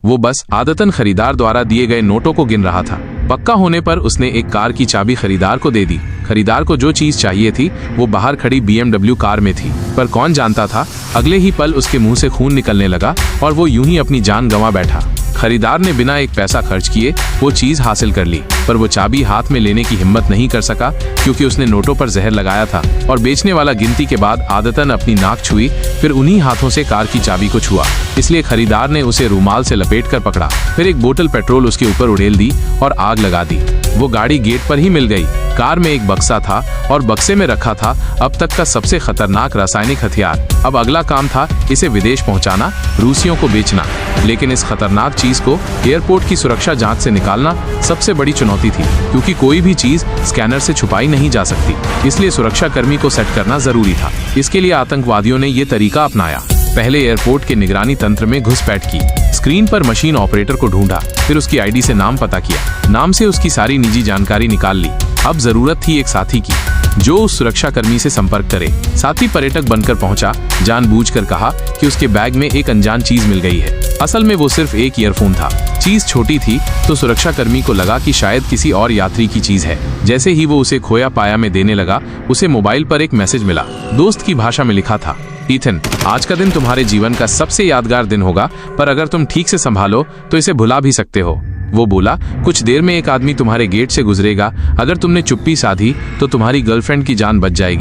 वो बस आदतन खरीदार द्वारा दिए गए नोटों को गिन रहा था। पक्का होने पर उसने एक कार की चाबी खरीदार को दे दी। खरीदार को जो चीज चाहिए थी वो बाहर खड़ी BMW कार में थी, पर कौन जानता था अगले ही पल उसके मुंह से खून निकलने लगा और वो यूं ही अपनी जान गंवा बैठा। खरीदार ने बिना एक पैसा खर्च किए वो चीज हासिल कर ली, पर वो चाबी हाथ में लेने की हिम्मत नहीं कर सका क्योंकि उसने नोटों पर जहर लगाया था। और बेचने वाला गिनती के बाद आदतन अपनी नाक छुई, फिर उन्हीं हाथों से कार की चाबी को छुआ। इसलिए खरीदार ने उसे रुमाल से लपेटकर पकड़ा, फिर एक बोतल पेट्रोल उसके ऊपर उड़ेल दी और आग लगा दी। वो गाड़ी गेट पर ही मिल गई। कार में एक बक्सा था और बक्से में रखा था अब तक का सबसे खतरनाक रासायनिक हथियार। अब अगला काम था इसे विदेश पहुंचाना, रूसियों को बेचना। लेकिन इस खतरनाक चीज को एयरपोर्ट की सुरक्षा जांच से निकालना सबसे बड़ी चुनौती थी, क्योंकि कोई भी चीज स्कैनर से छुपाई नहीं जा सकती। इसलिए सुरक्षा कर्मी को सेट करना जरूरी था। इसके लिए आतंकवादियों ने ये तरीका अपनाया। पहले एयरपोर्ट के निगरानी तंत्र में घुसपैठ की, स्क्रीन पर मशीन ऑपरेटर को ढूंढा, फिर उसकी आईडी से नाम पता किया, नाम से उसकी सारी निजी जानकारी निकाल ली। अब जरूरत थी एक साथी की जो उस सुरक्षा कर्मी से संपर्क करे। साथी पर्यटक बनकर पहुंचा, जानबूझकर कहा कि उसके बैग में एक अनजान चीज मिल गई है। असल में वो सिर्फ एक ईयरफोन था। चीज छोटी थी तो सुरक्षा कर्मी को लगा कि शायद किसी और यात्री की चीज है। जैसे ही वो उसे खोया पाया में देने लगा, उसे मोबाइल पर एक मैसेज मिला। दोस्त की भाषा में लिखा था, ईथन, आज का दिन तुम्हारे जीवन का सबसे यादगार दिन होगा, पर अगर तुम ठीक से संभालो तो इसे भुला भी सकते हो। वो बोला, कुछ देर में एक आदमी तुम्हारे गेट से गुजरेगा, अगर तुमने चुप्पी साधी तो तुम्हारी गर्लफ्रेंड की जान बच जाएगी।